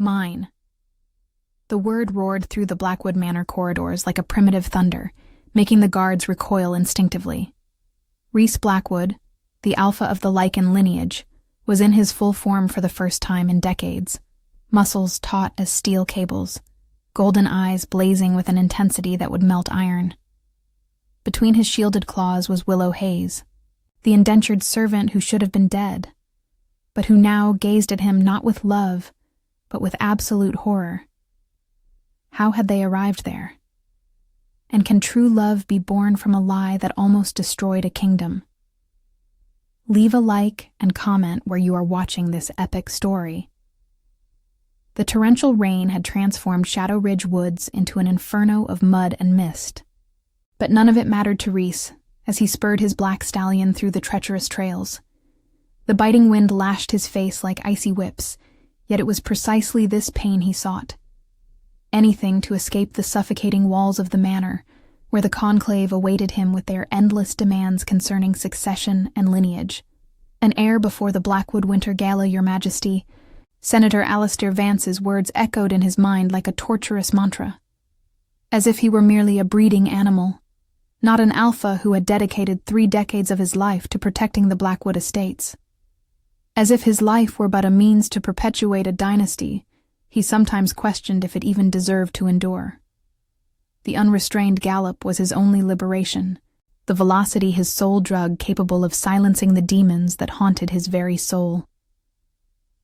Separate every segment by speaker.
Speaker 1: Mine. The word roared through the Blackwood Manor corridors like a primitive thunder, making the guards recoil instinctively. Rhys Blackwood, the alpha of the Lycan lineage, was in his full form for the first time in decades, muscles taut as steel cables, golden eyes blazing with an intensity that would melt iron. Between his shielded claws was Willow Hayes, the indentured servant who should have been dead, but who now gazed at him not with love, but with absolute horror. How had they arrived there? And can true love be born from a lie that almost destroyed a kingdom? Leave a like and comment where you are watching this epic story. The torrential rain had transformed Shadow Ridge Woods into an inferno of mud and mist. But none of it mattered to Rhys as he spurred his black stallion through the treacherous trails. The biting wind lashed his face like icy whips, yet it was precisely this pain he sought. Anything to escape the suffocating walls of the manor, where the conclave awaited him with their endless demands concerning succession and lineage. An heir before the Blackwood Winter Gala, Your Majesty. Senator Alistair Vance's words echoed in his mind like a torturous mantra. As if he were merely a breeding animal, not an alpha who had dedicated 3 decades of his life to protecting the Blackwood estates. As if his life were but a means to perpetuate a dynasty he sometimes questioned if it even deserved to endure. The unrestrained gallop was his only liberation, the velocity his sole drug capable of silencing the demons that haunted his very soul.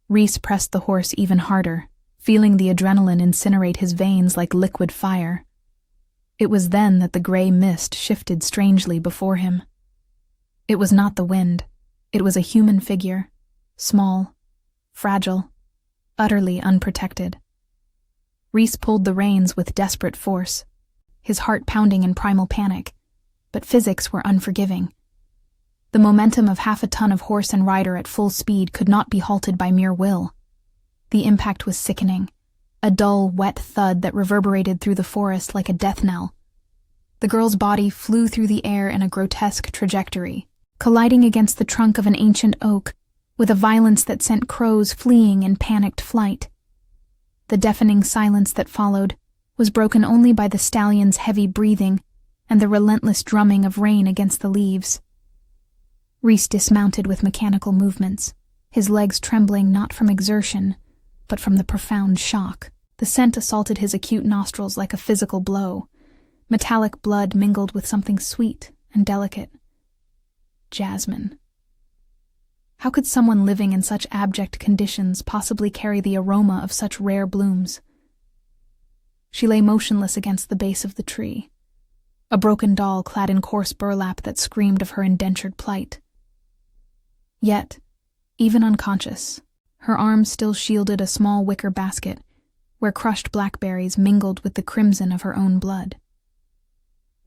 Speaker 1: Rhys pressed the horse even harder, feeling the adrenaline incinerate his veins like liquid fire. It was then that the gray mist shifted strangely before him. It was not the wind. It was a human figure, small, fragile, utterly unprotected. Rhys pulled the reins with desperate force, his heart pounding in primal panic, but physics were unforgiving. The momentum of half a ton of horse and rider at full speed could not be halted by mere will. The impact was sickening, a dull, wet thud that reverberated through the forest like a death knell. The girl's body flew through the air in a grotesque trajectory, colliding against the trunk of an ancient oak, with a violence that sent crows fleeing in panicked flight. The deafening silence that followed was broken only by the stallion's heavy breathing and the relentless drumming of rain against the leaves. Rhys dismounted with mechanical movements, his legs trembling not from exertion, but from the profound shock. The scent assaulted his acute nostrils like a physical blow. Metallic blood mingled with something sweet and delicate. Jasmine. How could someone living in such abject conditions possibly carry the aroma of such rare blooms? She lay motionless against the base of the tree, a broken doll clad in coarse burlap that screamed of her indentured plight. Yet, even unconscious, her arms still shielded a small wicker basket where crushed blackberries mingled with the crimson of her own blood.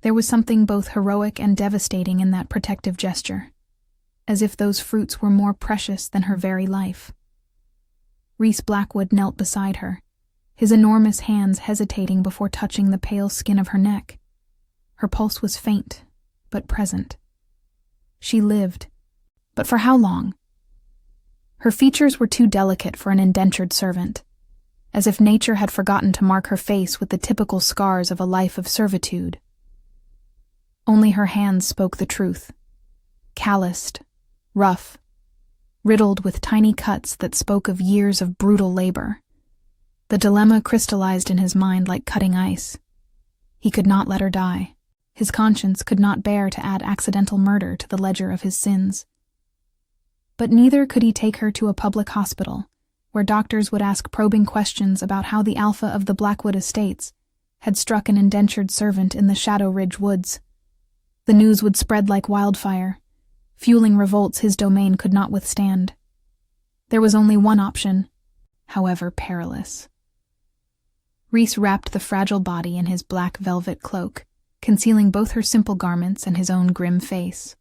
Speaker 1: There was something both heroic and devastating in that protective gesture, as if those fruits were more precious than her very life. Rhys Blackwood knelt beside her, his enormous hands hesitating before touching the pale skin of her neck. Her pulse was faint, but present. She lived, but for how long? Her features were too delicate for an indentured servant, as if nature had forgotten to mark her face with the typical scars of a life of servitude. Only her hands spoke the truth, calloused, rough, riddled with tiny cuts that spoke of years of brutal labor. The dilemma crystallized in his mind like cutting ice. He could not let her die. His conscience could not bear to add accidental murder to the ledger of his sins. But neither could he take her to a public hospital, where doctors would ask probing questions about how the alpha of the Blackwood estates had struck an indentured servant in the Shadow Ridge Woods. The news would spread like wildfire, fueling revolts his domain could not withstand. There was only one option, however perilous. Rhys wrapped the fragile body in his black velvet cloak, concealing both her simple garments and his own grim face.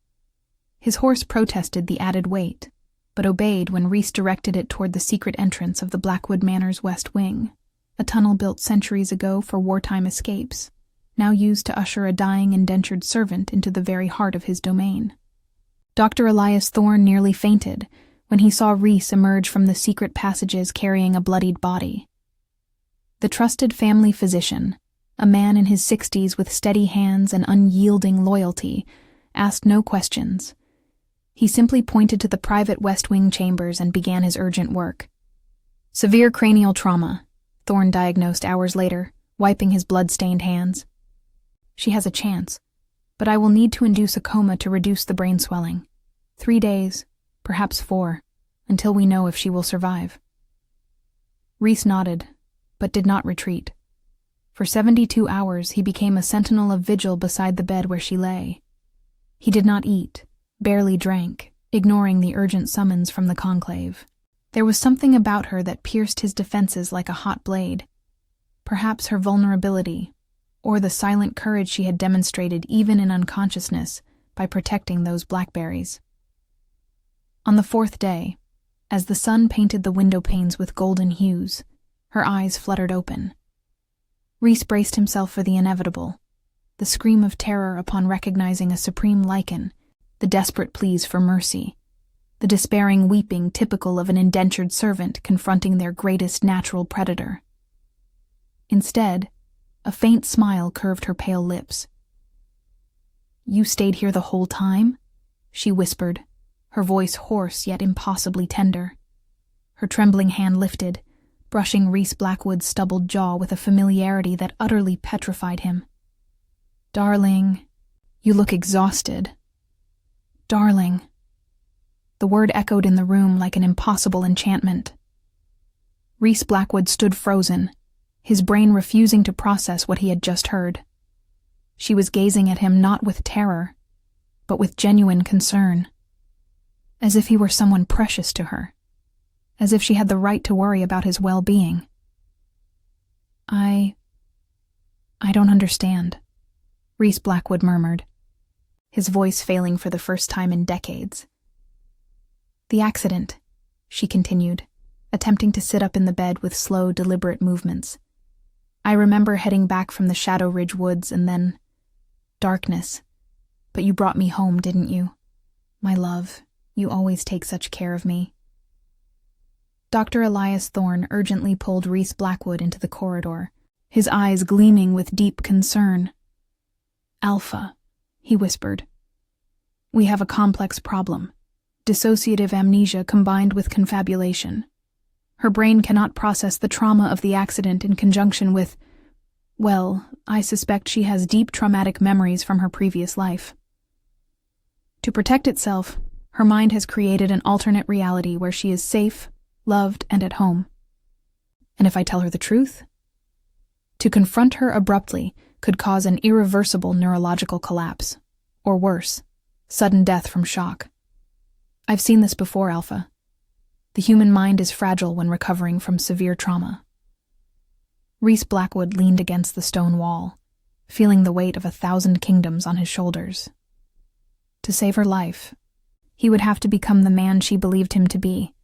Speaker 1: His horse protested the added weight, but obeyed when Rhys directed it toward the secret entrance of the Blackwood Manor's west wing, a tunnel built centuries ago for wartime escapes, now used to usher a dying indentured servant into the very heart of his domain. Dr. Elias Thorne nearly fainted when he saw Rhys emerge from the secret passages carrying a bloodied body, The trusted family physician, a man in his 60s with steady hands and unyielding loyalty, asked no questions. He simply pointed to the private West Wing chambers and began his urgent work. Severe cranial trauma, Thorne diagnosed hours later, wiping his blood-stained hands. She has a chance, but I will need to induce a coma to reduce the brain swelling. 3 days, perhaps 4, until we know if she will survive. Reese nodded, but did not retreat. For 72 hours he became a sentinel of vigil beside the bed where she lay. He did not eat, barely drank, ignoring the urgent summons from the conclave. There was something about her that pierced his defenses like a hot blade. Perhaps her vulnerability, or the silent courage she had demonstrated even in unconsciousness by protecting those blackberries. On the 4th day, as the sun painted the window panes with golden hues, her eyes fluttered open. Reese braced himself for the inevitable, the scream of terror upon recognizing a supreme Lycan, the desperate pleas for mercy, the despairing weeping typical of an indentured servant confronting their greatest natural predator. Instead, a faint smile curved her pale lips. "You stayed here the whole time?" she whispered, her voice hoarse yet impossibly tender. Her trembling hand lifted, brushing Reese Blackwood's stubbled jaw with a familiarity that utterly petrified him. "Darling, you look exhausted." "Darling." The word echoed in the room like an impossible enchantment. Reese Blackwood stood frozen, his brain refusing to process what he had just heard. She was gazing at him not with terror, but with genuine concern, as if he were someone precious to her, as if she had the right to worry about his well-being. I don't understand," Reese Blackwood murmured, his voice failing for the first time in decades. "The accident," she continued, attempting to sit up in the bed with slow, deliberate movements. "I remember heading back from the Shadow Ridge woods and then darkness. But you brought me home, didn't you? My love, you always take such care of me." Dr. Elias Thorne urgently pulled Reese Blackwood into the corridor, his eyes gleaming with deep concern. "Alpha," he whispered. "We have a complex problem. Dissociative amnesia combined with confabulation. Her brain cannot process the trauma of the accident in conjunction with, well, I suspect she has deep traumatic memories from her previous life. To protect itself, her mind has created an alternate reality where she is safe, loved, and at home. And if I tell her the truth? To confront her abruptly could cause an irreversible neurological collapse, or worse, sudden death from shock. I've seen this before, Alpha. The human mind is fragile when recovering from severe trauma." Reese Blackwood leaned against the stone wall, feeling the weight of 1,000 kingdoms on his shoulders. To save her life, he would have to become the man she believed him to be.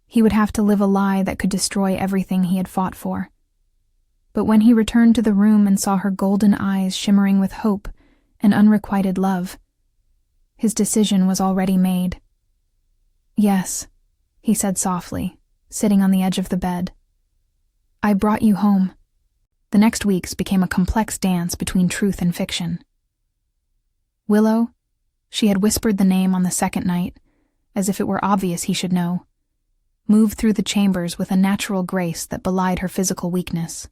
Speaker 1: He would have to live a lie that could destroy everything he had fought for. But when he returned to the room and saw her golden eyes shimmering with hope and unrequited love, his decision was already made. "Yes," he said softly, sitting on the edge of the bed. "I brought you home." The next weeks became a complex dance between truth and fiction. Willow, she had whispered the name on the second night, as if it were obvious he should know, moved through the chambers with a natural grace that belied her physical weakness.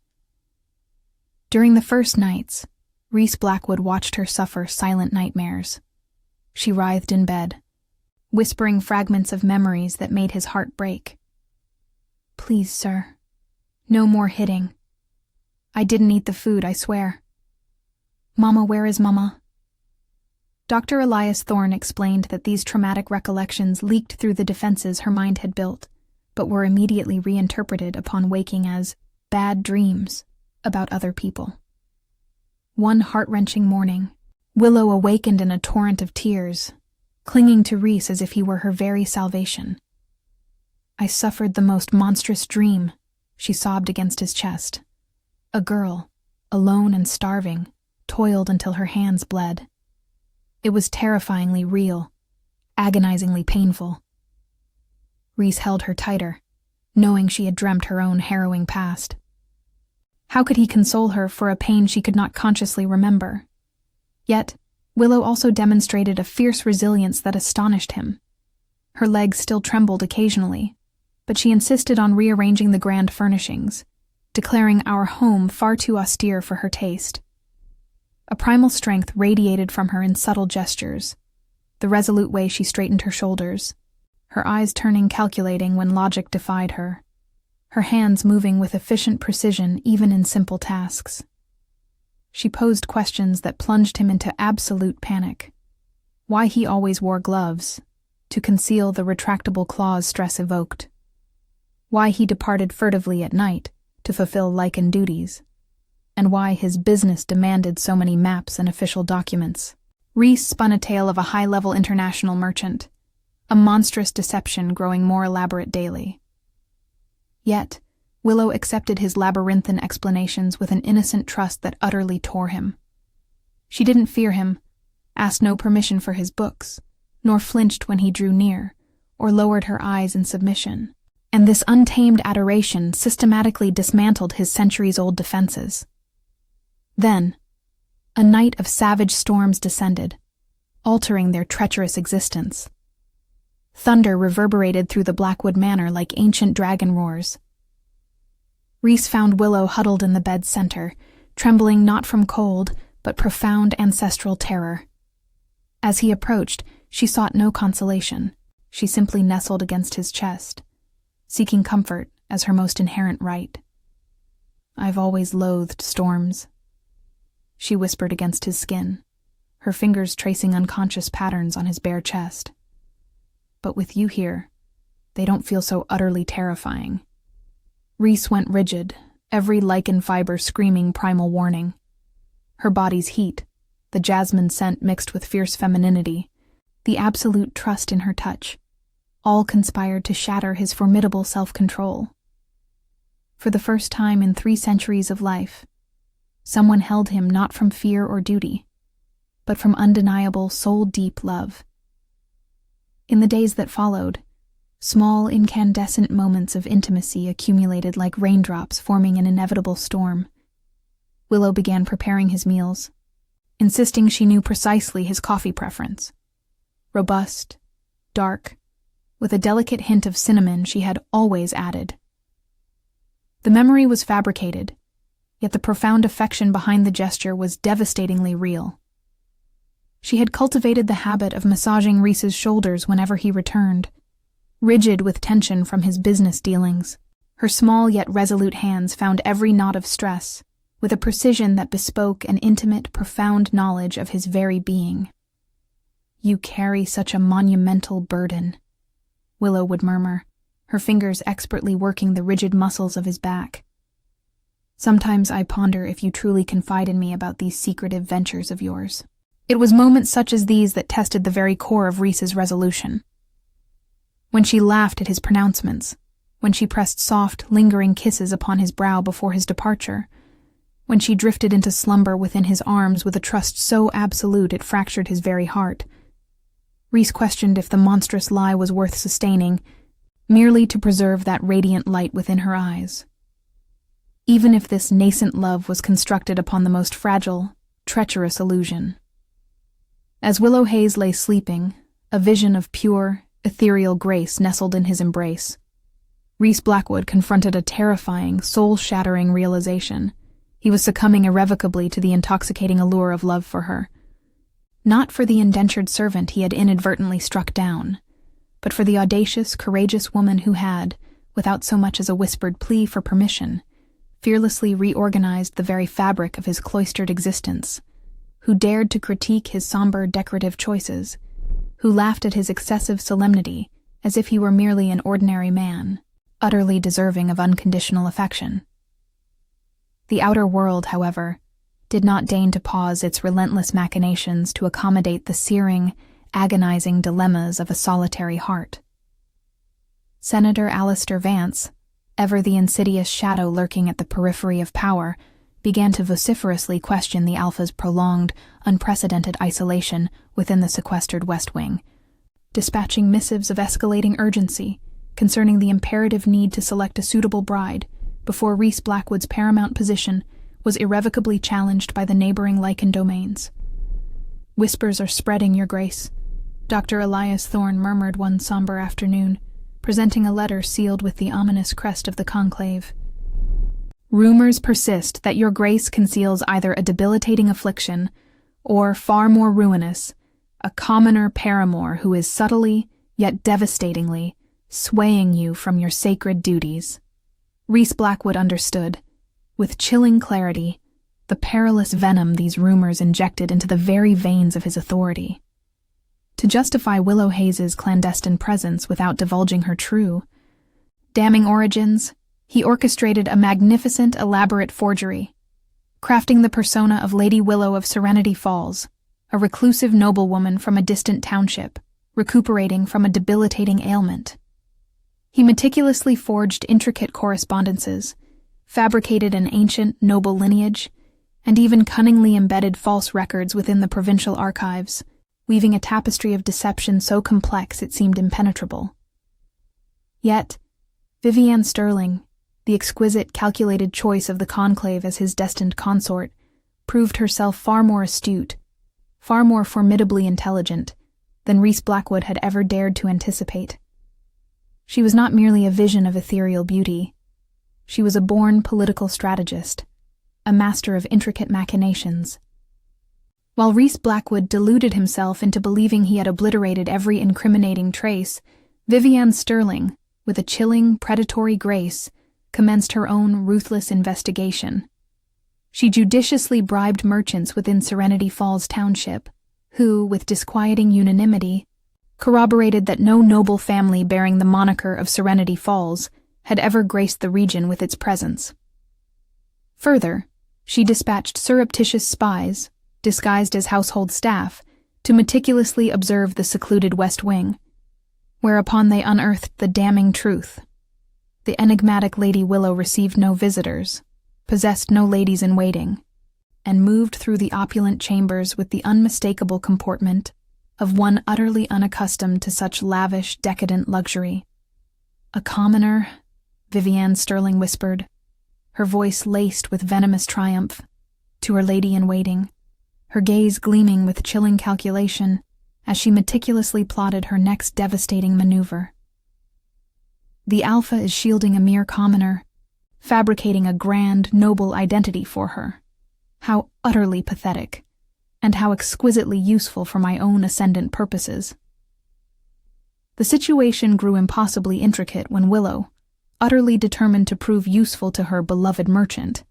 Speaker 1: During the first nights, Reese Blackwood watched her suffer silent nightmares. She writhed in bed, whispering fragments of memories that made his heart break. "Please, sir. No more hitting. I didn't eat the food, I swear. Mama, where is Mama?" Dr. Elias Thorne explained that these traumatic recollections leaked through the defenses her mind had built, but were immediately reinterpreted upon waking as bad dreams about other people. One heart-wrenching morning, Willow awakened in a torrent of tears, clinging to Reese as if he were her very salvation. "I suffered the most monstrous dream," she sobbed against his chest. A girl, alone and starving, toiled until her hands bled. It was terrifyingly real, agonizingly painful. Reese held her tighter, knowing she had dreamt her own harrowing past. How could he console her for a pain she could not consciously remember? Yet, Willow also demonstrated a fierce resilience that astonished him. Her legs still trembled occasionally, but she insisted on rearranging the grand furnishings, declaring our home far too austere for her taste. A primal strength radiated from her in subtle gestures, the resolute way she straightened her shoulders, her eyes turning calculating when logic defied her, her hands moving with efficient precision even in simple tasks. She posed questions that plunged him into absolute panic. Why he always wore gloves, to conceal the retractable claws stress evoked. Why he departed furtively at night, to fulfill Lycan duties. And why his business demanded so many maps and official documents. Rhys spun a tale of a high-level international merchant, a monstrous deception growing more elaborate daily. Yet, Willow accepted his labyrinthine explanations with an innocent trust that utterly tore him. She didn't fear him, asked no permission for his books, nor flinched when he drew near, or lowered her eyes in submission. And this untamed adoration systematically dismantled his centuries-old defenses. Then, a night of savage storms descended, altering their treacherous existence. Thunder reverberated through the Blackwood Manor like ancient dragon roars. Rhys found Willow huddled in the bed's center, trembling not from cold, but profound ancestral terror. As he approached, she sought no consolation. She simply nestled against his chest, seeking comfort as her most inherent right. "I've always loathed storms," she whispered against his skin, her fingers tracing unconscious patterns on his bare chest. "But with you here, they don't feel so utterly terrifying." Rhys went rigid, every lichen fiber screaming primal warning. Her body's heat, the jasmine scent mixed with fierce femininity, the absolute trust in her touch, all conspired to shatter his formidable self-control. For the first time in 3 centuries of life, someone held him not from fear or duty, but from undeniable, soul-deep love. In the days that followed, small, incandescent moments of intimacy accumulated like raindrops forming an inevitable storm. Willow began preparing his meals, insisting she knew precisely his coffee preference. Robust, dark, with a delicate hint of cinnamon she had always added. The memory was fabricated, yet the profound affection behind the gesture was devastatingly real. She had cultivated the habit of massaging Rhys's shoulders whenever he returned, rigid with tension from his business dealings. Her small yet resolute hands found every knot of stress, with a precision that bespoke an intimate, profound knowledge of his very being. "You carry such a monumental burden," Willow would murmur, her fingers expertly working the rigid muscles of his back. "Sometimes I ponder if you truly confide in me about these secretive ventures of yours." It was moments such as these that tested the very core of Rhys's resolution. When she laughed at his pronouncements, when she pressed soft, lingering kisses upon his brow before his departure, when she drifted into slumber within his arms with a trust so absolute it fractured his very heart, Rhys questioned if the monstrous lie was worth sustaining, merely to preserve that radiant light within her eyes. Even if this nascent love was constructed upon the most fragile, treacherous illusion. As Willow Hayes lay sleeping, a vision of pure, ethereal grace nestled in his embrace, Rhys Blackwood confronted a terrifying, soul-shattering realization. He was succumbing irrevocably to the intoxicating allure of love for her. Not for the indentured servant he had inadvertently struck down, but for the audacious, courageous woman who had, without so much as a whispered plea for permission, fearlessly reorganized the very fabric of his cloistered existence, who dared to critique his somber, decorative choices, who laughed at his excessive solemnity as if he were merely an ordinary man, utterly deserving of unconditional affection. The outer world, however, did not deign to pause its relentless machinations to accommodate the searing, agonizing dilemmas of a solitary heart. Senator Alistair Vance, ever the insidious shadow lurking at the periphery of power, began to vociferously question the Alpha's prolonged, unprecedented isolation within the sequestered West Wing, dispatching missives of escalating urgency concerning the imperative need to select a suitable bride, before Rhys Blackwood's paramount position was irrevocably challenged by the neighboring Lycan domains. "Whispers are spreading, Your Grace," Dr. Elias Thorne murmured one somber afternoon, presenting a letter sealed with the ominous crest of the conclave. "Rumors persist that Your Grace conceals either a debilitating affliction or, far more ruinous, a commoner paramour who is subtly, yet devastatingly, swaying you from your sacred duties." Rhys Blackwood understood, with chilling clarity, the perilous venom these rumors injected into the very veins of his authority. To justify Willow Hayes's clandestine presence without divulging her true, damning origins, he orchestrated a magnificent, elaborate forgery, crafting the persona of Lady Willow of Serenity Falls, a reclusive noblewoman from a distant township, recuperating from a debilitating ailment. He meticulously forged intricate correspondences, fabricated an ancient, noble lineage, and even cunningly embedded false records within the provincial archives, weaving a tapestry of deception so complex it seemed impenetrable. Yet, Vivienne Sterling, the exquisite, calculated choice of the conclave as his destined consort, proved herself far more astute, far more formidably intelligent than Rhys Blackwood had ever dared to anticipate. She was not merely a vision of ethereal beauty. She was a born political strategist, a master of intricate machinations. While Rhys Blackwood deluded himself into believing he had obliterated every incriminating trace, Vivienne Sterling, with a chilling, predatory grace, commenced her own ruthless investigation. She judiciously bribed merchants within Serenity Falls Township, who, with disquieting unanimity, corroborated that no noble family bearing the moniker of Serenity Falls had ever graced the region with its presence. Further, she dispatched surreptitious spies, disguised as household staff, to meticulously observe the secluded West Wing, whereupon they unearthed the damning truth. The enigmatic Lady Willow received no visitors, possessed no ladies-in-waiting, and moved through the opulent chambers with the unmistakable comportment of one utterly unaccustomed to such lavish, decadent luxury. "A commoner," Vivienne Sterling whispered, her voice laced with venomous triumph, to her lady-in-waiting, her gaze gleaming with chilling calculation as she meticulously plotted her next devastating maneuver. "The Alpha is shielding a mere commoner, fabricating a grand, noble identity for her. How utterly pathetic, and how exquisitely useful for my own ascendant purposes." The situation grew impossibly intricate when Willow, utterly determined to prove useful to her beloved merchant,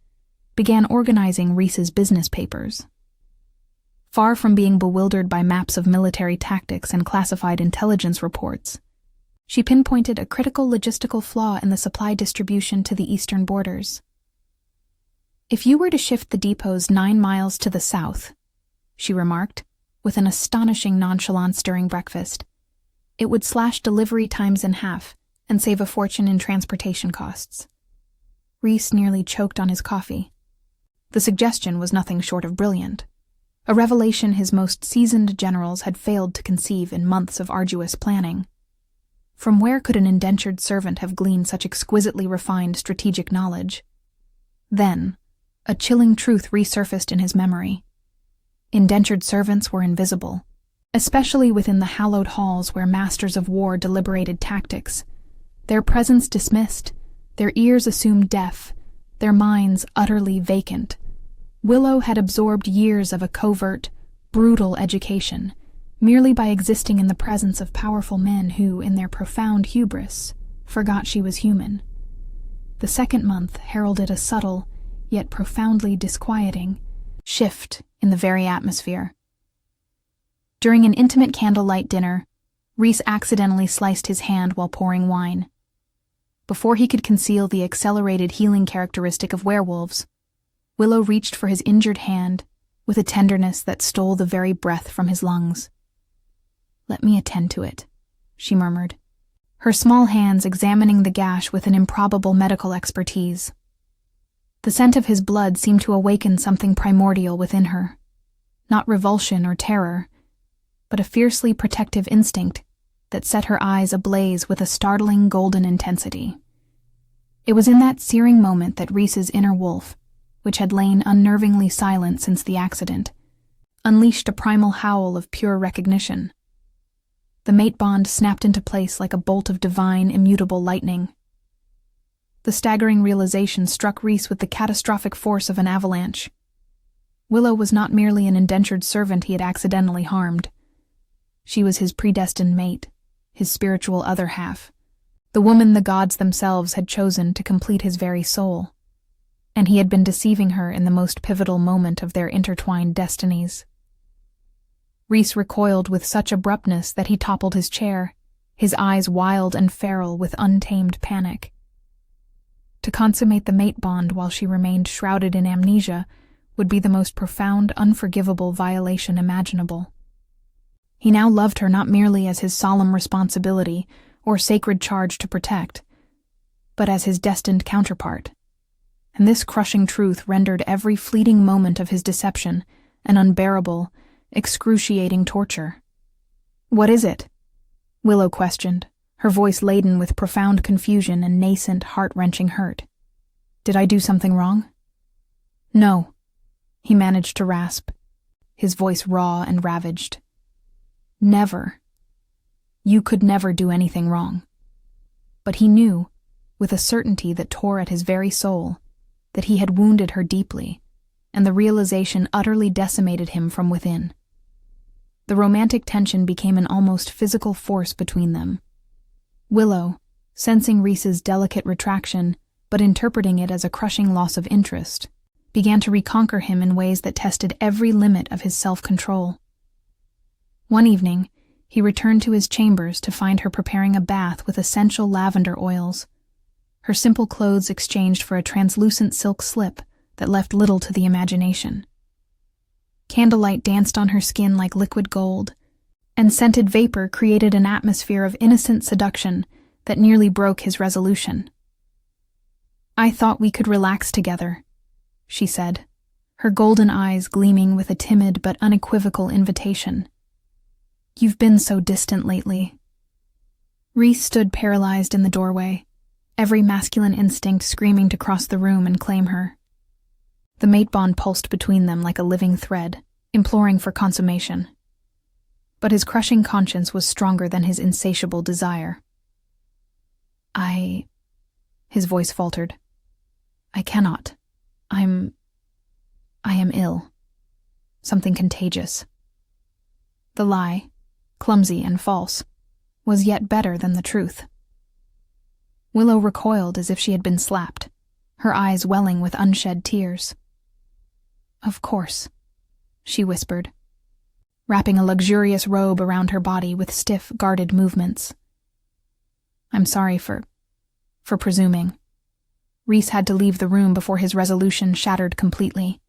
Speaker 1: began organizing Rhys's business papers. Far from being bewildered by maps of military tactics and classified intelligence reports, she pinpointed a critical logistical flaw in the supply distribution to the eastern borders. "If you were to shift the depots 9 miles to the south," she remarked, with an astonishing nonchalance during breakfast, "it would slash delivery times in half and save a fortune in transportation costs." Rhys nearly choked on his coffee. The suggestion was nothing short of brilliant, a revelation his most seasoned generals had failed to conceive in months of arduous planning. From where could an indentured servant have gleaned such exquisitely refined strategic knowledge? Then, a chilling truth resurfaced in his memory. Indentured servants were invisible, especially within the hallowed halls where masters of war deliberated tactics. Their presence dismissed, their ears assumed deaf, their minds utterly vacant. Willow had absorbed years of a covert, brutal education, merely by existing in the presence of powerful men who, in their profound hubris, forgot she was human. The second month heralded a subtle, yet profoundly disquieting, shift in the very atmosphere. During an intimate candlelight dinner, Rhys accidentally sliced his hand while pouring wine. Before he could conceal the accelerated healing characteristic of werewolves, Willow reached for his injured hand with a tenderness that stole the very breath from his lungs. "Let me attend to it," she murmured, her small hands examining the gash with an improbable medical expertise. The scent of his blood seemed to awaken something primordial within her, not revulsion or terror, but a fiercely protective instinct that set her eyes ablaze with a startling golden intensity. It was in that searing moment that Rhys's inner wolf, which had lain unnervingly silent since the accident, unleashed a primal howl of pure recognition. The mate bond snapped into place like a bolt of divine, immutable lightning. The staggering realization struck Rhys with the catastrophic force of an avalanche. Willow was not merely an indentured servant he had accidentally harmed. She was his predestined mate, his spiritual other half, the woman the gods themselves had chosen to complete his very soul, and he had been deceiving her in the most pivotal moment of their intertwined destinies. Rhys recoiled with such abruptness that he toppled his chair, his eyes wild and feral with untamed panic. To consummate the mate bond while she remained shrouded in amnesia would be the most profound, unforgivable violation imaginable. He now loved her not merely as his solemn responsibility or sacred charge to protect, but as his destined counterpart. And this crushing truth rendered every fleeting moment of his deception an unbearable, excruciating torture. "What is it?" Willow questioned, her voice laden with profound confusion and nascent, heart-wrenching hurt. "Did I do something wrong?" "No," he managed to rasp, his voice raw and ravaged. "Never. You could never do anything wrong." But he knew, with a certainty that tore at his very soul, that he had wounded her deeply, and the realization utterly decimated him from within. The romantic tension became an almost physical force between them. Willow, sensing Rhys's delicate retraction, but interpreting it as a crushing loss of interest, began to reconquer him in ways that tested every limit of his self-control. One evening, he returned to his chambers to find her preparing a bath with essential lavender oils, her simple clothes exchanged for a translucent silk slip that left little to the imagination. Candlelight danced on her skin like liquid gold, and scented vapor created an atmosphere of innocent seduction that nearly broke his resolution. "I thought we could relax together," she said, her golden eyes gleaming with a timid but unequivocal invitation. "You've been so distant lately." Rhys stood paralyzed in the doorway, every masculine instinct screaming to cross the room and claim her. The mate bond pulsed between them like a living thread, imploring for consummation. But his crushing conscience was stronger than his insatiable desire. His voice faltered. "I cannot. I am ill. Something contagious." The lie, clumsy and false, was yet better than the truth. Willow recoiled as if she had been slapped, her eyes welling with unshed tears. "Of course," she whispered, wrapping a luxurious robe around her body with stiff, guarded movements. "I'm sorry for presuming." Rhys had to leave the room before his resolution shattered completely.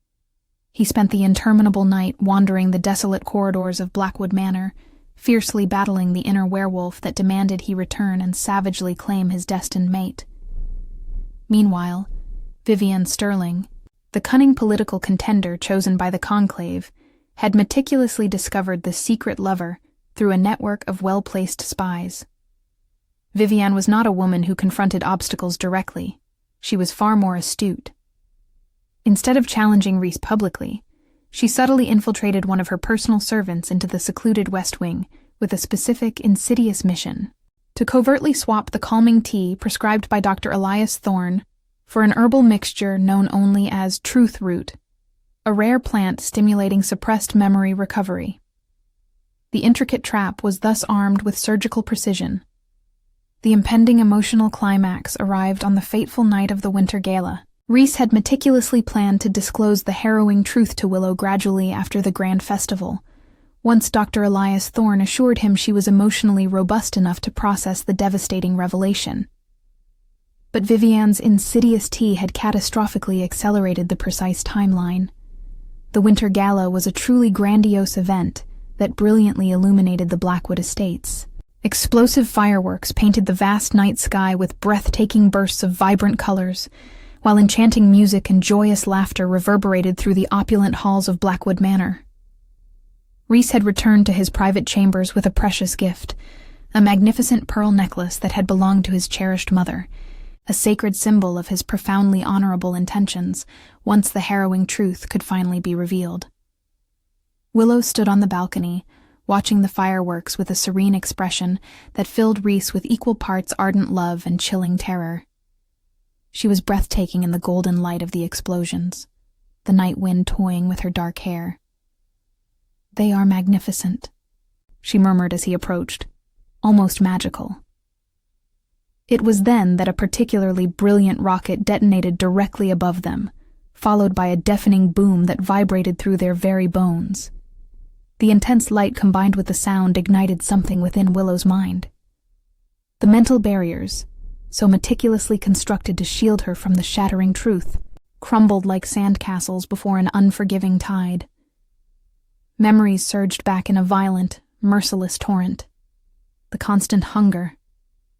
Speaker 1: He spent the interminable night wandering the desolate corridors of Blackwood Manor, fiercely battling the inner werewolf that demanded he return and savagely claim his destined mate. Meanwhile, Vivian Sterling, the cunning political contender chosen by the conclave, had meticulously discovered the secret lover through a network of well-placed spies. Vivian was not a woman who confronted obstacles directly. She was far more astute. Instead of challenging Rhys publicly, she subtly infiltrated one of her personal servants into the secluded West Wing with a specific, insidious mission: to covertly swap the calming tea prescribed by Dr. Elias Thorne for an herbal mixture known only as truth root, a rare plant stimulating suppressed memory recovery. The intricate trap was thus armed with surgical precision. The impending emotional climax arrived on the fateful night of the Winter Gala. Rhys had meticulously planned to disclose the harrowing truth to Willow gradually after the grand festival, once Dr. Elias Thorne assured him she was emotionally robust enough to process the devastating revelation. But Vivian's insidious tea had catastrophically accelerated the precise timeline. The Winter Gala was a truly grandiose event that brilliantly illuminated the Blackwood estates. Explosive fireworks painted the vast night sky with breathtaking bursts of vibrant colors, while enchanting music and joyous laughter reverberated through the opulent halls of Blackwood Manor. Rhys had returned to his private chambers with a precious gift, a magnificent pearl necklace that had belonged to his cherished mother, a sacred symbol of his profoundly honorable intentions, once the harrowing truth could finally be revealed. Willow stood on the balcony, watching the fireworks with a serene expression that filled Rhys with equal parts ardent love and chilling terror. She was breathtaking in the golden light of the explosions, the night wind toying with her dark hair. "They are magnificent," she murmured as he approached, "almost magical." It was then that a particularly brilliant rocket detonated directly above them, followed by a deafening boom that vibrated through their very bones. The intense light combined with the sound ignited something within Willow's mind. The mental barriers, so meticulously constructed to shield her from the shattering truth, crumbled like sandcastles before an unforgiving tide. Memories surged back in a violent, merciless torrent. The constant hunger,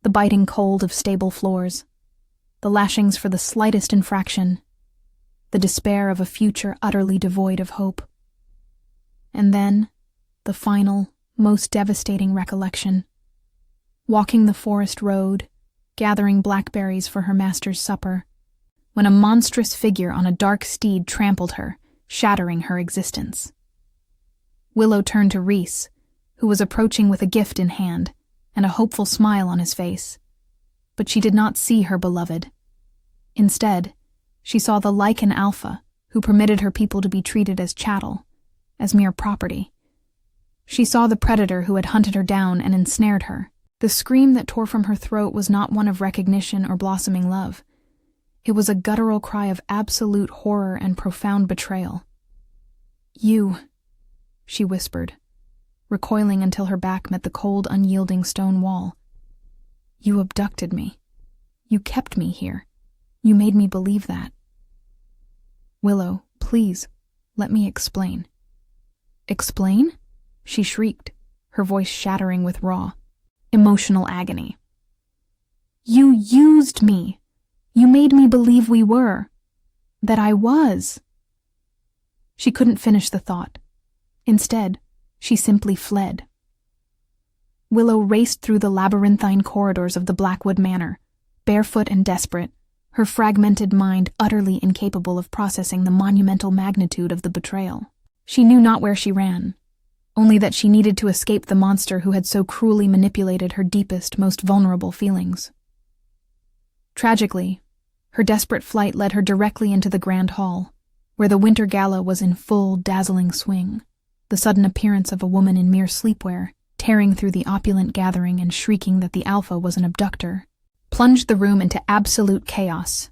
Speaker 1: the biting cold of stable floors, the lashings for the slightest infraction, the despair of a future utterly devoid of hope. And then, the final, most devastating recollection. Walking the forest road, gathering blackberries for her master's supper, when a monstrous figure on a dark steed trampled her, shattering her existence. Willow turned to Rhys, who was approaching with a gift in hand and a hopeful smile on his face. But she did not see her beloved. Instead, she saw the Lycan Alpha, who permitted her people to be treated as chattel, as mere property. She saw the predator who had hunted her down and ensnared her. The scream that tore from her throat was not one of recognition or blossoming love. It was a guttural cry of absolute horror and profound betrayal. "You," she whispered, recoiling until her back met the cold, unyielding stone wall. "You abducted me. You kept me here. You made me believe that." "Willow, please, let me explain." "Explain?" she shrieked, her voice shattering with raw, emotional agony. "You used me. You made me believe we were. That I was." She couldn't finish the thought. Instead, she simply fled. Willow raced through the labyrinthine corridors of the Blackwood Manor, barefoot and desperate, her fragmented mind utterly incapable of processing the monumental magnitude of the betrayal. She knew not where she ran, only that she needed to escape the monster who had so cruelly manipulated her deepest, most vulnerable feelings. Tragically, her desperate flight led her directly into the Grand Hall, where the winter gala was in full, dazzling swing. The sudden appearance of a woman in mere sleepwear, tearing through the opulent gathering and shrieking that the Alpha was an abductor, plunged the room into absolute chaos.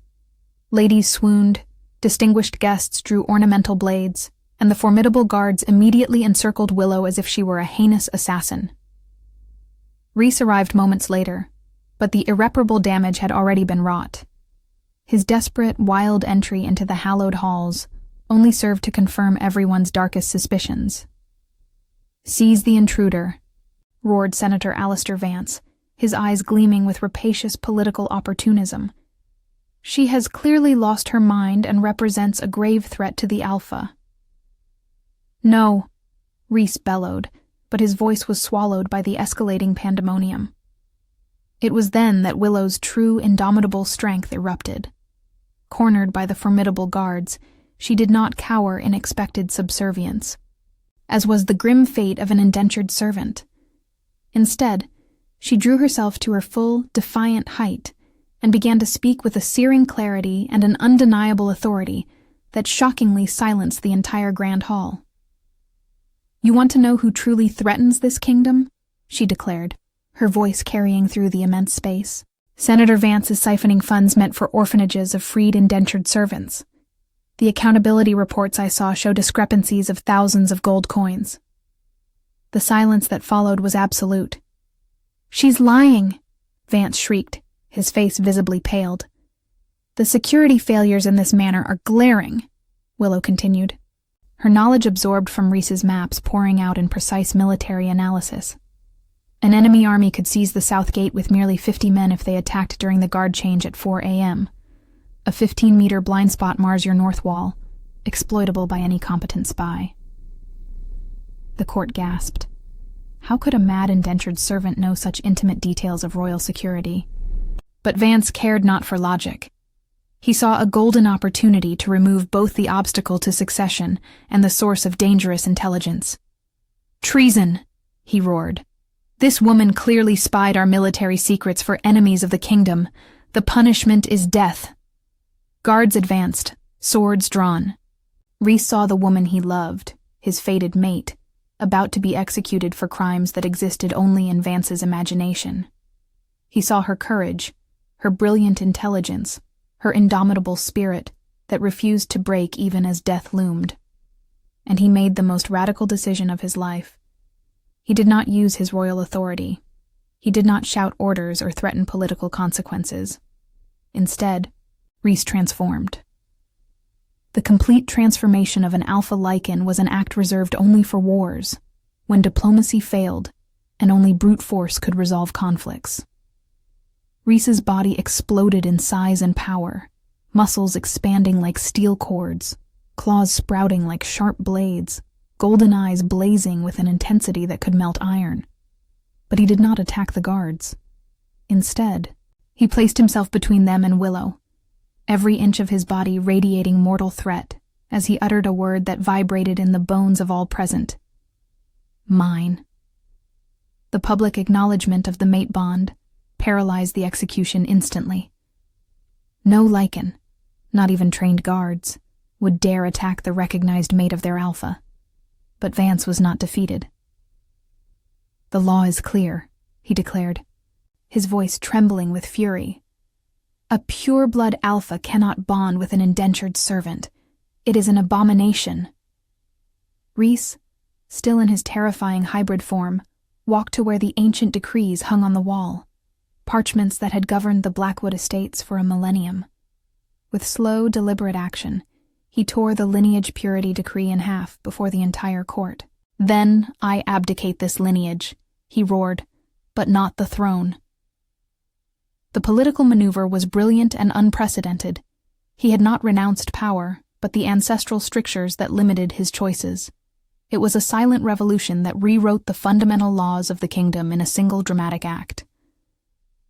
Speaker 1: Ladies swooned, distinguished guests drew ornamental blades, and the formidable guards immediately encircled Willow as if she were a heinous assassin. Rhys arrived moments later, but the irreparable damage had already been wrought. His desperate, wild entry into the hallowed halls only served to confirm everyone's darkest suspicions. "Seize the intruder," roared Senator Alistair Vance, his eyes gleaming with rapacious political opportunism. "She has clearly lost her mind and represents a grave threat to the Alpha." "No," Rhys bellowed, but his voice was swallowed by the escalating pandemonium. It was then that Willow's true, indomitable strength erupted. Cornered by the formidable guards, she did not cower in expected subservience, as was the grim fate of an indentured servant. Instead, she drew herself to her full, defiant height and began to speak with a searing clarity and an undeniable authority that shockingly silenced the entire Grand Hall. "You want to know who truly threatens this kingdom?" she declared, her voice carrying through the immense space. "Senator Vance is siphoning funds meant for orphanages of freed indentured servants. The accountability reports I saw show discrepancies of thousands of gold coins." The silence that followed was absolute. "She's lying," Vance shrieked, his face visibly paled. "The security failures in this manor are glaring," Willow continued, her knowledge absorbed from Rhys's maps pouring out in precise military analysis. "An enemy army could seize the south gate with merely 50 men if they attacked during the guard change at 4 a.m. A 15-meter blind spot mars your north wall, exploitable by any competent spy." The court gasped. How could a mad indentured servant know such intimate details of royal security? But Vance cared not for logic. He saw a golden opportunity to remove both the obstacle to succession and the source of dangerous intelligence. "Treason!" he roared. "This woman clearly spied our military secrets for enemies of the kingdom. The punishment is death." Guards advanced, swords drawn. Rhys saw the woman he loved, his fated mate, about to be executed for crimes that existed only in Vance's imagination. He saw her courage, her brilliant intelligence, her indomitable spirit that refused to break even as death loomed. And he made the most radical decision of his life. He did not use his royal authority. He did not shout orders or threaten political consequences. Instead, Rhys transformed. The complete transformation of an alpha Lycan was an act reserved only for wars, when diplomacy failed and only brute force could resolve conflicts. Rhys's body exploded in size and power, muscles expanding like steel cords, claws sprouting like sharp blades, golden eyes blazing with an intensity that could melt iron. But he did not attack the guards. Instead, he placed himself between them and Willow, every inch of his body radiating mortal threat as he uttered a word that vibrated in the bones of all present. Mine. The public acknowledgement of the mate bond paralyzed the execution instantly. No Lycan, not even trained guards, would dare attack the recognized mate of their alpha. But Vance was not defeated. "The law is clear," he declared, his voice trembling with fury. "A pure-blood alpha cannot bond with an indentured servant. It is an abomination." Rhys, still in his terrifying hybrid form, walked to where the ancient decrees hung on the wall, parchments that had governed the Blackwood estates for a millennium. With slow, deliberate action, he tore the lineage purity decree in half before the entire court. "Then I abdicate this lineage," he roared, "but not the throne." The political maneuver was brilliant and unprecedented. He had not renounced power, but the ancestral strictures that limited his choices. It was a silent revolution that rewrote the fundamental laws of the kingdom in a single dramatic act.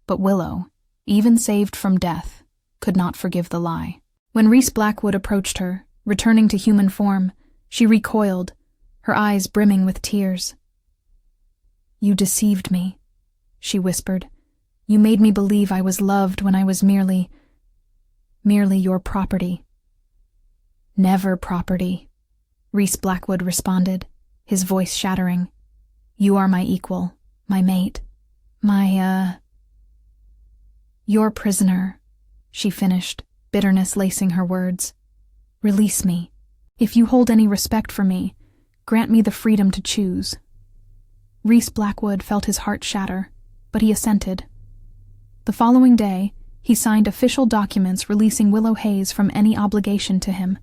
Speaker 1: But Willow, even saved from death, could not forgive the lie. When Rhys Blackwood approached her, returning to human form, she recoiled, her eyes brimming with tears. "You deceived me," she whispered. "You made me believe I was loved when I was merely your property." "Never property," Rhys Blackwood responded, his voice shattering. "You are my equal, my mate, your prisoner," she finished, bitterness lacing her words. "Release me. If you hold any respect for me, grant me the freedom to choose." Rhys Blackwood felt his heart shatter, but he assented. The following day, he signed official documents releasing Willow Hayes from any obligation to him,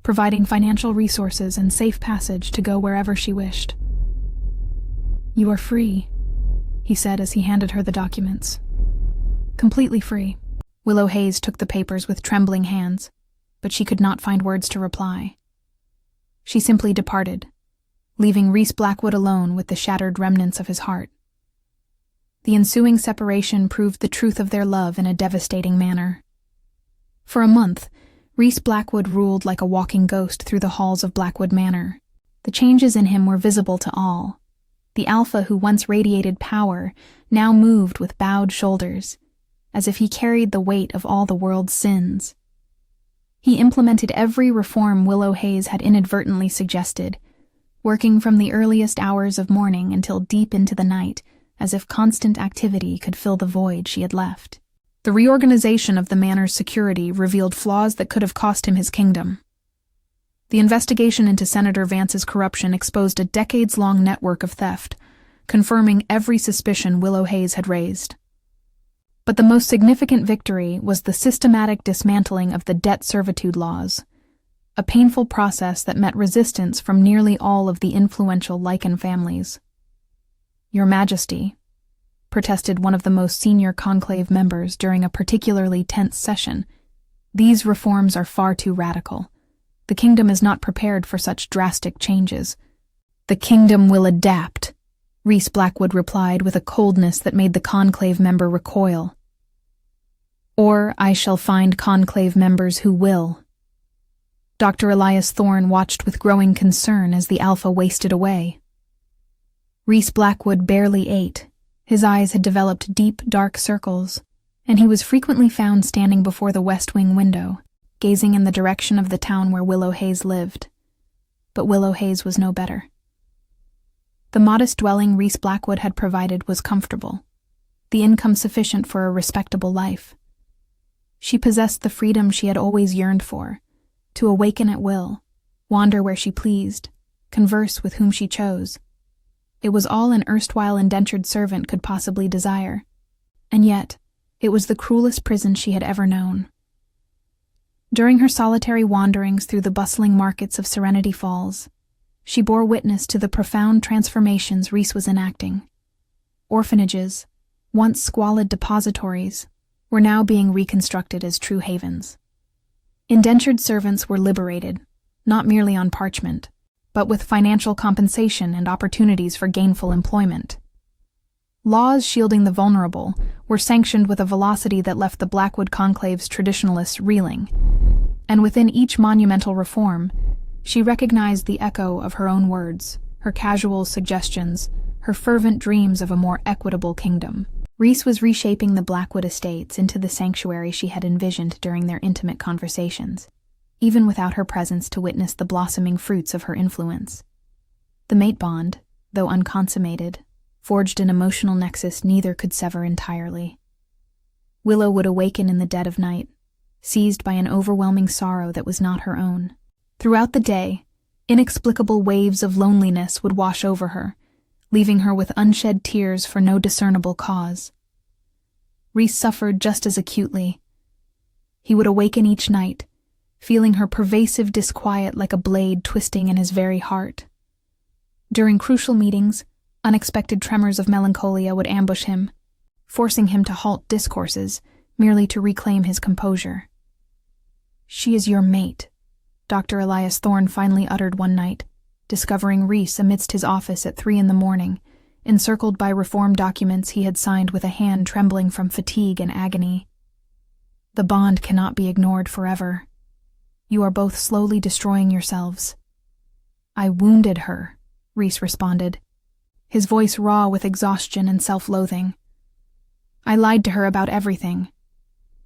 Speaker 1: providing financial resources and safe passage to go wherever she wished. "You are free," he said as he handed her the documents. "Completely free." Willow Hayes took the papers with trembling hands, but she could not find words to reply. She simply departed, leaving Rhys Blackwood alone with the shattered remnants of his heart. The ensuing separation proved the truth of their love in a devastating manner. For a month, Rhys Blackwood ruled like a walking ghost through the halls of Blackwood Manor. The changes in him were visible to all. The alpha who once radiated power now moved with bowed shoulders, as if he carried the weight of all the world's sins. He implemented every reform Willow Hayes had inadvertently suggested, working from the earliest hours of morning until deep into the night, as if constant activity could fill the void she had left. The reorganization of the manor's security revealed flaws that could have cost him his kingdom. The investigation into Senator Vance's corruption exposed a decades-long network of theft, confirming every suspicion Willow Hayes had raised. But the most significant victory was the systematic dismantling of the debt servitude laws, a painful process that met resistance from nearly all of the influential Lycan families. "Your Majesty," protested one of the most senior conclave members during a particularly tense session, "these reforms are far too radical. The kingdom is not prepared for such drastic changes." "The kingdom will adapt," Rhys Blackwood replied with a coldness that made the conclave member recoil. Or I shall find conclave members who will. Dr. Elias Thorne watched with growing concern as the alpha wasted away. Rhys Blackwood barely ate. His eyes had developed deep, dark circles, and he was frequently found standing before the West Wing window, gazing in the direction of the town where Willow Hayes lived. But Willow Hayes was no better. The modest dwelling Rhys Blackwood had provided was comfortable, the income sufficient for a respectable life. She possessed the freedom she had always yearned for, to awaken at will, wander where she pleased, converse with whom she chose. It was all an erstwhile indentured servant could possibly desire, and yet it was the cruelest prison she had ever known. During her solitary wanderings through the bustling markets of Serenity Falls, she bore witness to the profound transformations Rhys was enacting. Orphanages, once squalid depositories, were now being reconstructed as true havens. Indentured servants were liberated, not merely on parchment, but with financial compensation and opportunities for gainful employment. Laws shielding the vulnerable were sanctioned with a velocity that left the Blackwood Conclave's traditionalists reeling, and within each monumental reform, she recognized the echo of her own words, her casual suggestions, her fervent dreams of a more equitable kingdom. Rhys was reshaping the Blackwood estates into the sanctuary she had envisioned during their intimate conversations, even without her presence to witness the blossoming fruits of her influence. The mate bond, though unconsummated, forged an emotional nexus neither could sever entirely. Willow would awaken in the dead of night, seized by an overwhelming sorrow that was not her own. Throughout the day, inexplicable waves of loneliness would wash over her, leaving her with unshed tears for no discernible cause. Rhys suffered just as acutely. He would awaken each night, feeling her pervasive disquiet like a blade twisting in his very heart. During crucial meetings, unexpected tremors of melancholia would ambush him, forcing him to halt discourses merely to reclaim his composure. "She is your mate," Dr. Elias Thorne finally uttered one night, discovering Rhys amidst his office at 3 a.m, encircled by reform documents he had signed with a hand trembling from fatigue and agony. "The bond cannot be ignored forever. You are both slowly destroying yourselves." "I wounded her," Rhys responded, his voice raw with exhaustion and self-loathing. "I lied to her about everything.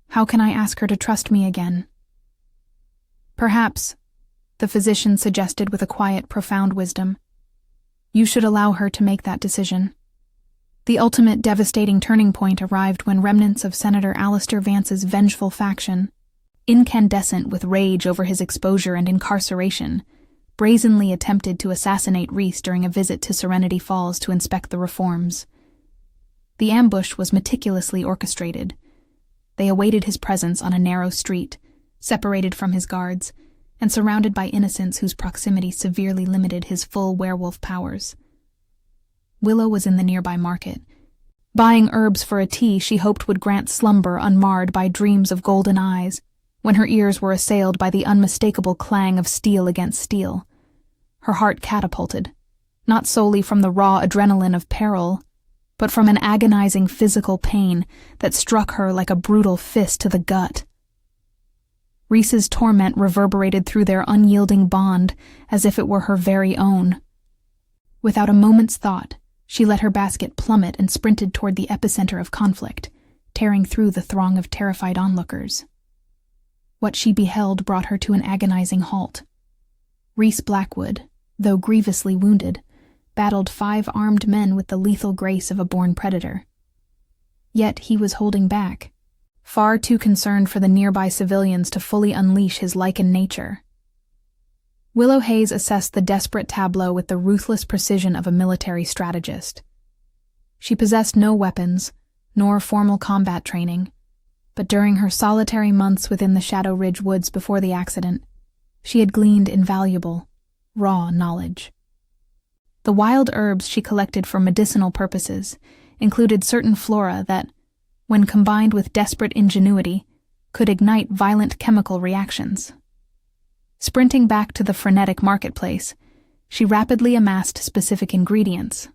Speaker 1: How can I ask her to trust me again?" "Perhaps," the physician suggested with a quiet, profound wisdom, "you should allow her to make that decision." The ultimate devastating turning point arrived when remnants of Senator Alistair Vance's vengeful faction, incandescent with rage over his exposure and incarceration, brazenly attempted to assassinate Rhys during a visit to Serenity Falls to inspect the reforms. The ambush was meticulously orchestrated. They awaited his presence on a narrow street, separated from his guards, and surrounded by innocents whose proximity severely limited his full werewolf powers. Willow was in the nearby market, buying herbs for a tea she hoped would grant slumber unmarred by dreams of golden eyes, when her ears were assailed by the unmistakable clang of steel against steel. Her heart catapulted, not solely from the raw adrenaline of peril, but from an agonizing physical pain that struck her like a brutal fist to the gut. Rhys's torment reverberated through their unyielding bond as if it were her very own. Without a moment's thought, she let her basket plummet and sprinted toward the epicenter of conflict, tearing through the throng of terrified onlookers. What she beheld brought her to an agonizing halt. Rhys Blackwood, though grievously wounded, battled 5 armed men with the lethal grace of a born predator. Yet he was holding back, far too concerned for the nearby civilians to fully unleash his Lycan nature. Willow Hayes assessed the desperate tableau with the ruthless precision of a military strategist. She possessed no weapons, nor formal combat training, but during her solitary months within the Shadow Ridge woods before the accident, she had gleaned invaluable, raw knowledge. The wild herbs she collected for medicinal purposes included certain flora that, when combined with desperate ingenuity, could ignite violent chemical reactions. Sprinting back to the frenetic marketplace, she rapidly amassed specific ingredients: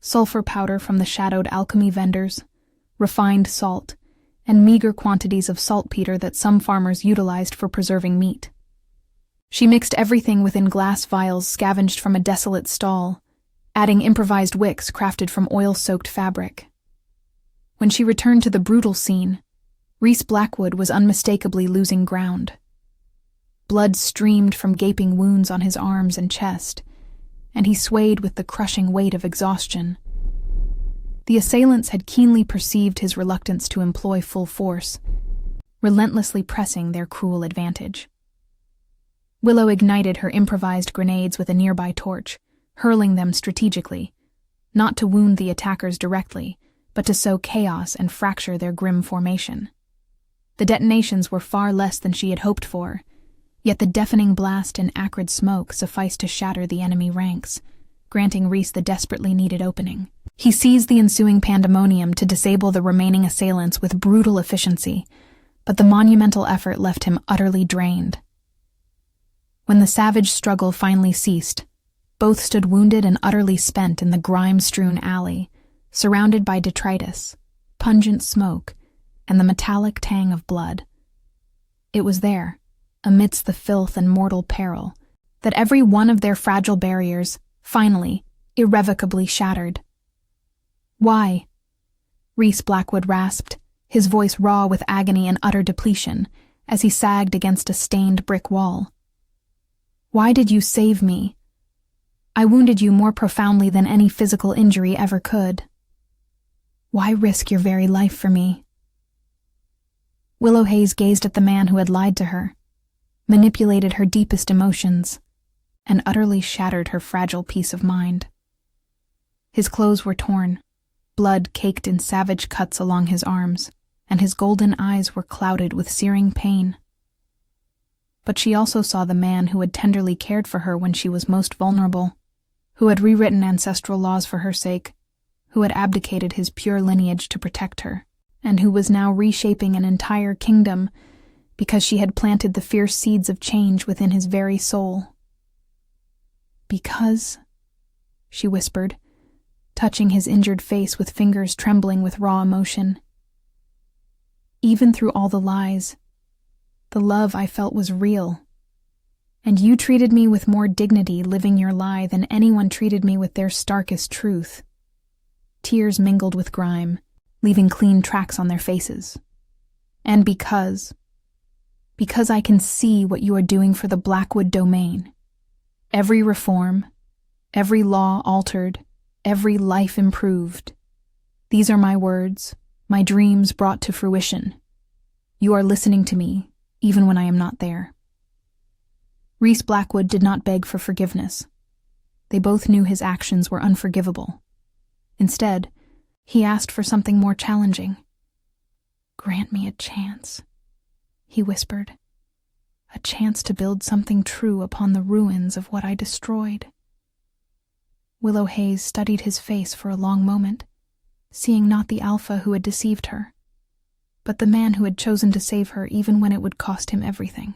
Speaker 1: sulfur powder from the shadowed alchemy vendors, refined salt, and meager quantities of saltpeter that some farmers utilized for preserving meat. She mixed everything within glass vials scavenged from a desolate stall, adding improvised wicks crafted from oil-soaked fabric. When she returned to the brutal scene, Reese Blackwood was unmistakably losing ground. Blood streamed from gaping wounds on his arms and chest, and he swayed with the crushing weight of exhaustion. The assailants had keenly perceived his reluctance to employ full force, relentlessly pressing their cruel advantage. Willow ignited her improvised grenades with a nearby torch, hurling them strategically, not to wound the attackers directly, but to sow chaos and fracture their grim formation. The detonations were far less than she had hoped for, yet the deafening blast and acrid smoke sufficed to shatter the enemy ranks, granting Reese the desperately needed opening. He seized the ensuing pandemonium to disable the remaining assailants with brutal efficiency, but the monumental effort left him utterly drained. When the savage struggle finally ceased, both stood wounded and utterly spent in the grime-strewn alley, surrounded by detritus, pungent smoke, and the metallic tang of blood. It was there, amidst the filth and mortal peril, that every one of their fragile barriers, finally, irrevocably shattered. "Why?" Reese Blackwood rasped, his voice raw with agony and utter depletion, as he sagged against a stained brick wall. "Why did you save me? I wounded you more profoundly than any physical injury ever could. Why risk your very life for me?" Willow Hayes gazed at the man who had lied to her, manipulated her deepest emotions, and utterly shattered her fragile peace of mind. His clothes were torn, blood caked in savage cuts along his arms, and his golden eyes were clouded with searing pain. But she also saw the man who had tenderly cared for her when she was most vulnerable, who had rewritten ancestral laws for her sake, who had abdicated his pure lineage to protect her, and who was now reshaping an entire kingdom because she had planted the fierce seeds of change within his very soul. "Because," she whispered, touching his injured face with fingers trembling with raw emotion. "Even through all the lies, the love I felt was real, and you treated me with more dignity living your lie than anyone treated me with their starkest truth." Tears mingled with grime, leaving clean tracks on their faces. "And because I can see what you are doing for the Blackwood domain. Every reform, every law altered, every life improved. These are my words, my dreams brought to fruition. You are listening to me, even when I am not there." Reese Blackwood did not beg for forgiveness. They both knew his actions were unforgivable. Instead, he asked for something more challenging. "Grant me a chance," he whispered. "A chance to build something true upon the ruins of what I destroyed." Willow Hayes studied his face for a long moment, seeing not the alpha who had deceived her, but the man who had chosen to save her even when it would cost him everything.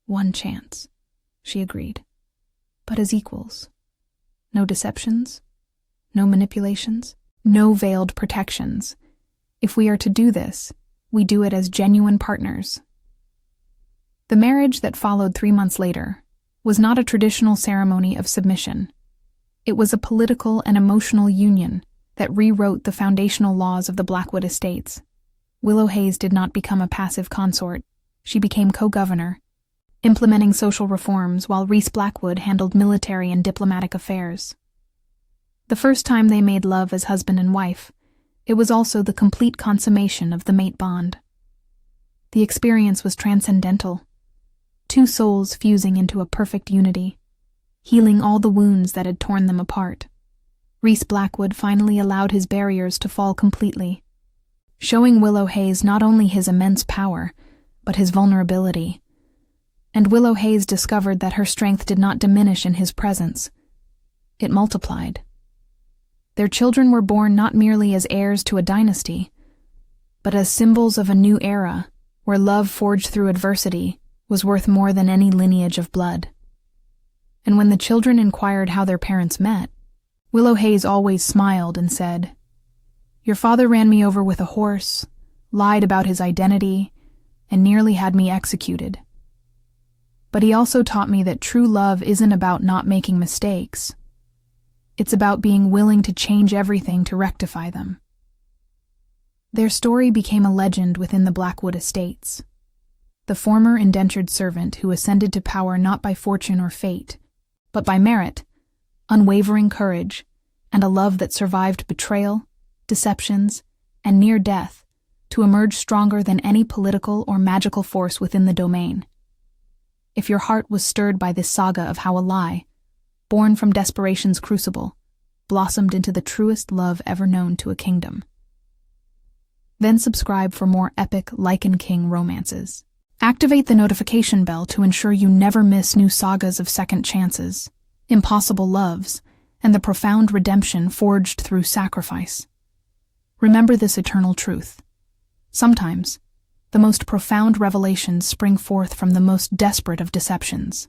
Speaker 1: "One chance," she agreed, "but as equals. No deceptions, no manipulations, no veiled protections. If we are to do this, we do it as genuine partners." The marriage that followed 3 months later was not a traditional ceremony of submission. It was a political and emotional union that rewrote the foundational laws of the Blackwood estates. Willow Hayes did not become a passive consort. She became co-governor, implementing social reforms while Reese Blackwood handled military and diplomatic affairs. The first time they made love as husband and wife, it was also the complete consummation of the mate bond. The experience was transcendental, two souls fusing into a perfect unity, healing all the wounds that had torn them apart. Reese Blackwood finally allowed his barriers to fall completely, showing Willow Hayes not only his immense power, but his vulnerability. And Willow Hayes discovered that her strength did not diminish in his presence. It multiplied. Their children were born not merely as heirs to a dynasty, but as symbols of a new era where love forged through adversity was worth more than any lineage of blood. And when the children inquired how their parents met, Willow Hayes always smiled and said, "Your father ran me over with a horse, lied about his identity, and nearly had me executed. But he also taught me that true love isn't about not making mistakes. It's about being willing to change everything to rectify them. Their story became a legend within the Blackwood estates. The former indentured servant who ascended to power not by fortune or fate, but by merit, unwavering courage, and a love that survived betrayal, deceptions, and near death to emerge stronger than any political or magical force within the domain. If your heart was stirred by this saga of how a lie, born from desperation's crucible, blossomed into the truest love ever known to a kingdom, then subscribe for more epic Lycan King romances. Activate the notification bell to ensure you never miss new sagas of second chances, impossible loves, and the profound redemption forged through sacrifice. Remember this eternal truth. Sometimes, the most profound revelations spring forth from the most desperate of deceptions.